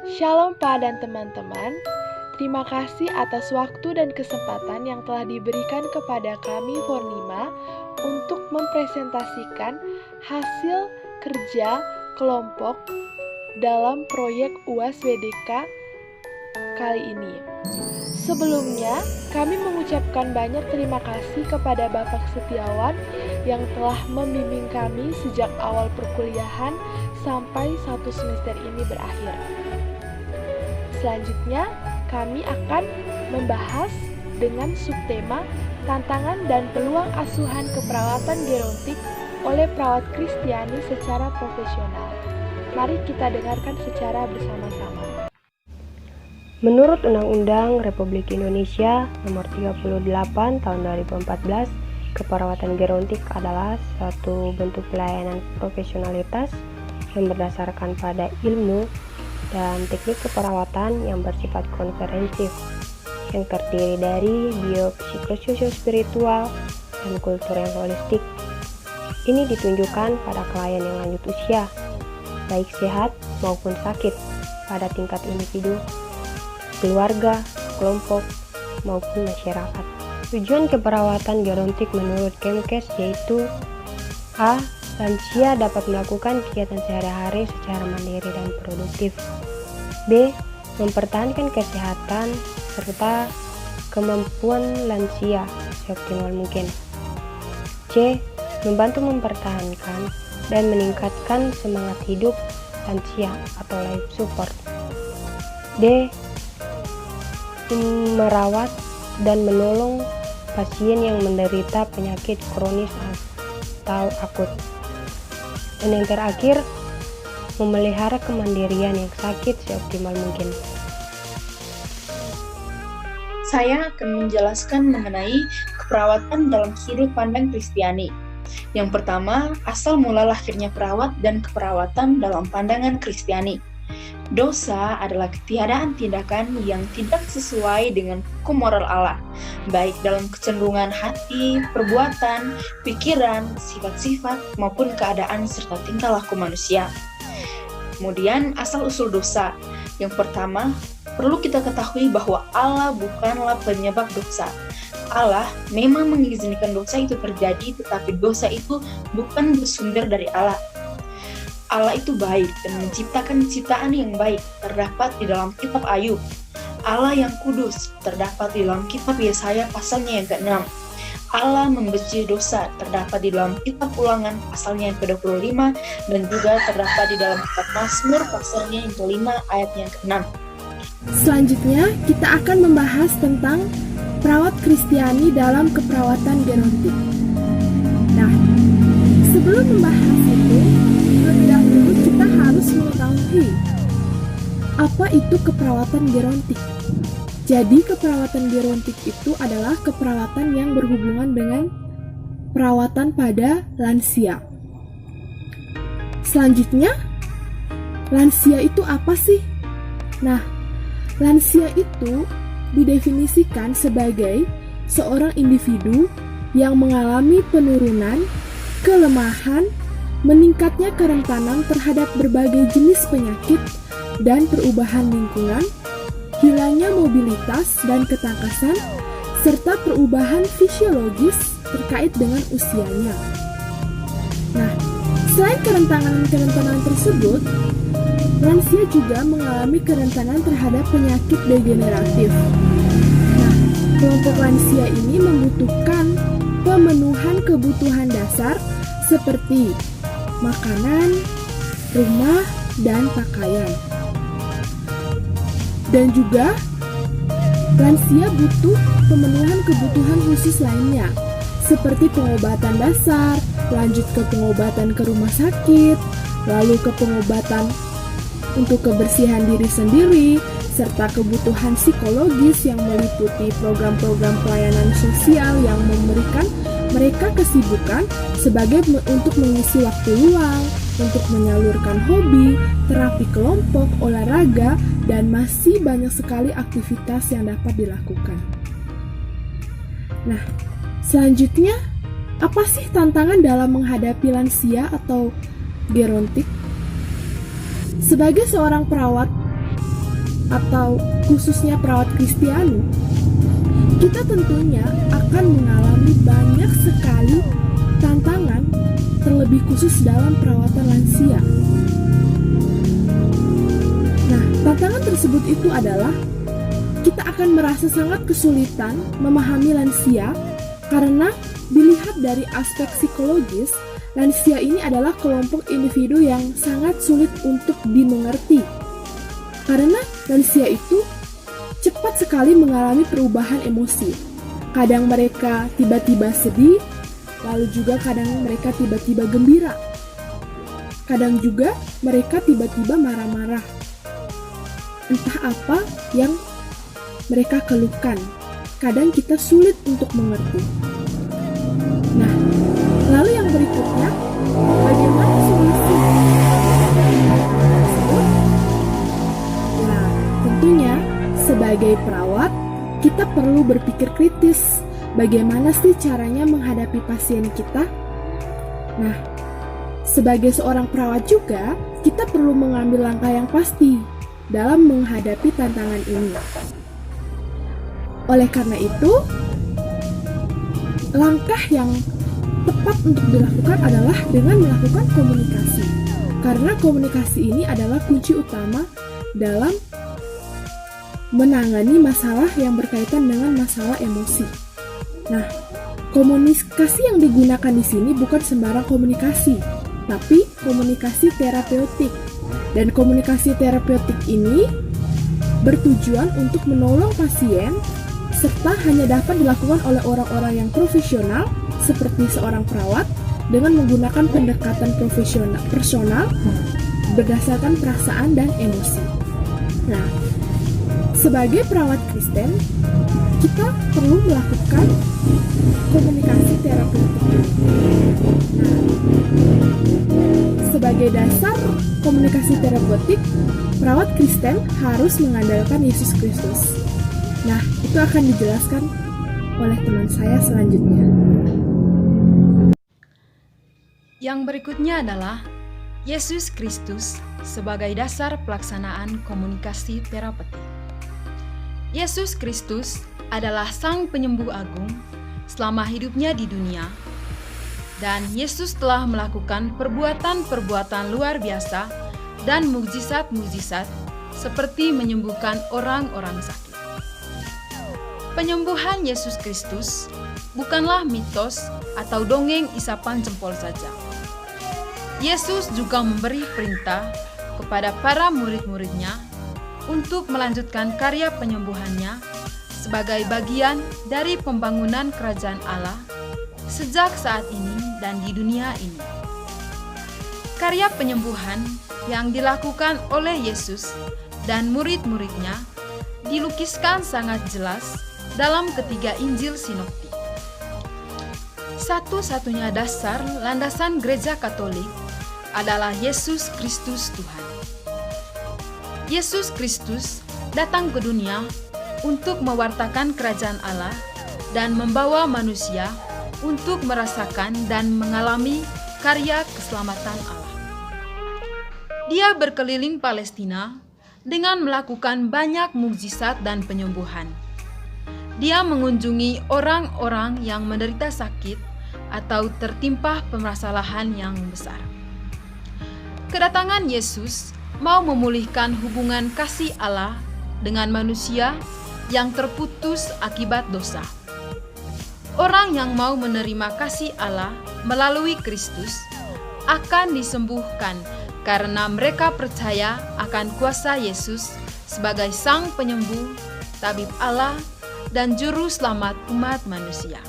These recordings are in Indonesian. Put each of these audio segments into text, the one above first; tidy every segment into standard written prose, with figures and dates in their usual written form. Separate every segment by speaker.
Speaker 1: Shalom Pak dan teman-teman. Terima kasih atas waktu dan kesempatan yang telah diberikan kepada kami Fornima untuk mempresentasikan hasil kerja kelompok dalam proyek UAS WDK kali ini. Sebelumnya, kami mengucapkan banyak terima kasih kepada Bapak Setiawan yang telah membimbing kami sejak awal perkuliahan sampai satu semester ini berakhir. Selanjutnya, kami akan membahas dengan subtema tantangan dan peluang asuhan keperawatan gerontik oleh perawat Kristiani secara profesional. Mari kita dengarkan secara bersama-sama.
Speaker 2: Menurut Undang-Undang Republik Indonesia Nomor 38 Tahun 2014, keperawatan gerontik adalah suatu bentuk pelayanan profesionalitas yang berdasarkan pada ilmu dan teknik keperawatan yang bersifat konferensif, yang terdiri dari biopsikososio-spiritual dan kultur yang holistik. Ini ditunjukkan pada klien yang lanjut usia, baik sehat maupun sakit, pada tingkat individu, keluarga, kelompok, maupun masyarakat. Tujuan keperawatan gerontik menurut Kemkes yaitu A. Lansia dapat melakukan kegiatan sehari-hari secara mandiri dan produktif. B. Mempertahankan kesehatan serta kemampuan lansia seoptimal mungkin. C. Membantu mempertahankan dan meningkatkan semangat hidup lansia atau life support. D. Merawat dan menolong pasien yang menderita penyakit kronis atau akut. Dan yang terakhir, memelihara kemandirian yang sakit seoptimal mungkin.
Speaker 3: Saya akan menjelaskan mengenai keperawatan dalam sudut pandang Kristiani. Yang pertama, asal mula lahirnya perawat dan keperawatan dalam pandangan Kristiani. Dosa adalah ketiadaan tindakan yang tidak sesuai dengan hukum moral Allah, baik dalam kecenderungan hati, perbuatan, pikiran, sifat-sifat, maupun keadaan serta tingkah laku manusia. Kemudian, asal-usul dosa. Yang pertama, perlu kita ketahui bahwa Allah bukanlah penyebab dosa. Allah memang mengizinkan dosa itu terjadi, tetapi dosa itu bukan bersumber dari Allah. Allah itu baik dan menciptakan ciptaan yang baik, terdapat di dalam kitab Ayub. Allah yang kudus, terdapat di dalam kitab Yesaya pasalnya yang ke-6. Allah membenci dosa, terdapat di dalam kitab Ulangan pasalnya yang ke-25, dan juga terdapat di dalam kitab Mazmur pasalnya yang ke-5 ayat yang ke-6.
Speaker 1: Selanjutnya, kita akan membahas tentang perawat Kristiani dalam keperawatan gerontik. Nah, sebelum membahas itu, terlebih dahulu kita harus mengetahui apa itu keperawatan gerontik. Jadi, keperawatan gerontik itu adalah keperawatan yang berhubungan dengan perawatan pada lansia. Selanjutnya, lansia itu apa sih? Nah, lansia itu didefinisikan sebagai seorang individu yang mengalami penurunan, kelemahan, meningkatnya kerentanan terhadap berbagai jenis penyakit dan perubahan lingkungan, hilangnya mobilitas dan ketangkasan, serta perubahan fisiologis terkait dengan usianya. Nah, selain kerentanan tersebut, lansia juga mengalami kerentanan terhadap penyakit degeneratif. Nah, kelompok lansia ini membutuhkan pemenuhan kebutuhan dasar seperti makanan, rumah, dan pakaian. Dan juga lansia butuh pemenuhan kebutuhan khusus lainnya seperti pengobatan dasar, lanjut ke pengobatan ke rumah sakit, lalu ke pengobatan untuk kebersihan diri sendiri, serta kebutuhan psikologis yang meliputi program-program pelayanan sosial yang memberikan mereka kesibukan sebagai untuk mengisi waktu luang, untuk menyalurkan hobi, terapi kelompok, olahraga, dan masih banyak sekali aktivitas yang dapat dilakukan. Nah, selanjutnya, apa sih tantangan dalam menghadapi lansia atau gerontik? Sebagai seorang perawat atau khususnya perawat Kristiani, kita tentunya akan mengalami banyak sekali tantangan, terlebih khusus dalam perawatan lansia. Nah, tantangan tersebut itu adalah kita akan merasa sangat kesulitan memahami lansia karena dilihat dari aspek psikologis, lansia ini adalah kelompok individu yang sangat sulit untuk dimengerti. Karena lansia itu cepat sekali mengalami perubahan emosi. Kadang mereka tiba-tiba sedih, lalu juga kadang mereka tiba-tiba gembira. Kadang juga mereka tiba-tiba marah-marah. Entah apa yang mereka keluhkan. Kadang kita sulit untuk mengerti. Nah, lalu yang berikutnya, bagaimana solusi tersebut? Nah, tentunya sebagai perawat, kita perlu berpikir kritis. Bagaimana sih caranya menghadapi pasien kita? Nah, sebagai seorang perawat juga, kita perlu mengambil langkah yang pasti dalam menghadapi tantangan ini. Oleh karena itu, langkah yang tepat untuk dilakukan adalah dengan melakukan komunikasi. Karena komunikasi ini adalah kunci utama dalam menangani masalah yang berkaitan dengan masalah emosi. Nah, komunikasi yang digunakan di sini bukan sembarang komunikasi, tapi komunikasi terapeutik. Dan komunikasi terapeutik ini bertujuan untuk menolong pasien serta hanya dapat dilakukan oleh orang-orang yang profesional seperti seorang perawat dengan menggunakan pendekatan personal berdasarkan perasaan dan emosi. Nah, sebagai perawat Kristen, kita perlu melakukan komunikasi terapeutik ini. Nah, sebagai dasar komunikasi terapeutik, perawat Kristen harus mengandalkan Yesus Kristus. Nah, itu akan dijelaskan oleh teman saya selanjutnya.
Speaker 4: Yang berikutnya adalah Yesus Kristus sebagai dasar pelaksanaan komunikasi terapeutik. Yesus Kristus adalah Sang Penyembuh Agung selama hidupnya di dunia, dan Yesus telah melakukan perbuatan-perbuatan luar biasa dan mukjizat-mukjizat seperti menyembuhkan orang-orang sakit. Penyembuhan Yesus Kristus bukanlah mitos atau dongeng isapan jempol saja. Yesus juga memberi perintah kepada para murid-muridnya untuk melanjutkan karya penyembuhannya sebagai bagian dari pembangunan kerajaan Allah sejak saat ini dan di dunia ini. Karya penyembuhan yang dilakukan oleh Yesus dan murid-muridnya dilukiskan sangat jelas dalam ketiga Injil Sinoptik. Satu-satunya dasar landasan Gereja Katolik adalah Yesus Kristus Tuhan. Yesus Kristus datang ke dunia untuk mewartakan kerajaan Allah dan membawa manusia untuk merasakan dan mengalami karya keselamatan Allah. Dia berkeliling Palestina dengan melakukan banyak mukjizat dan penyembuhan. Dia mengunjungi orang-orang yang menderita sakit atau tertimpa permasalahan yang besar. Kedatangan Yesus mau memulihkan hubungan kasih Allah dengan manusia yang terputus akibat dosa. Orang yang mau menerima kasih Allah melalui Kristus akan disembuhkan karena mereka percaya akan kuasa Yesus sebagai Sang Penyembuh, Tabib Allah, dan Juru Selamat umat manusia.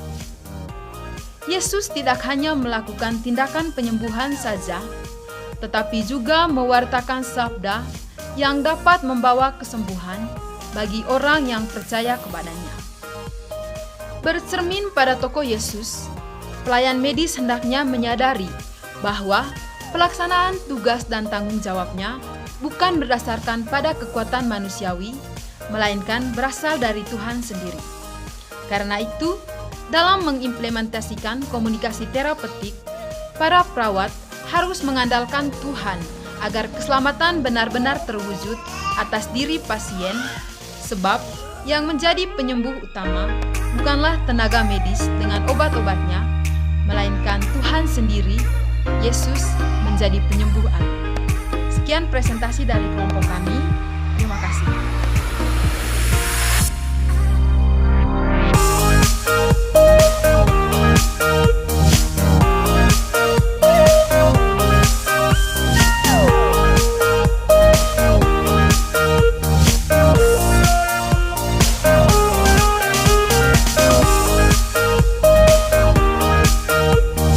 Speaker 4: Yesus tidak hanya melakukan tindakan penyembuhan saja, tetapi juga mewartakan sabda yang dapat membawa kesembuhan bagi orang yang percaya kepadanya. Bercermin pada tokoh Yesus, pelayan medis hendaknya menyadari bahwa pelaksanaan tugas dan tanggung jawabnya bukan berdasarkan pada kekuatan manusiawi, melainkan berasal dari Tuhan sendiri. Karena itu, dalam mengimplementasikan komunikasi terapeutik, para perawat harus mengandalkan Tuhan agar keselamatan benar-benar terwujud atas diri pasien, sebab yang menjadi penyembuh utama bukanlah tenaga medis dengan obat-obatnya, melainkan Tuhan sendiri, Yesus menjadi penyembuh alam. Sekian presentasi dari kelompok kami. Terima kasih.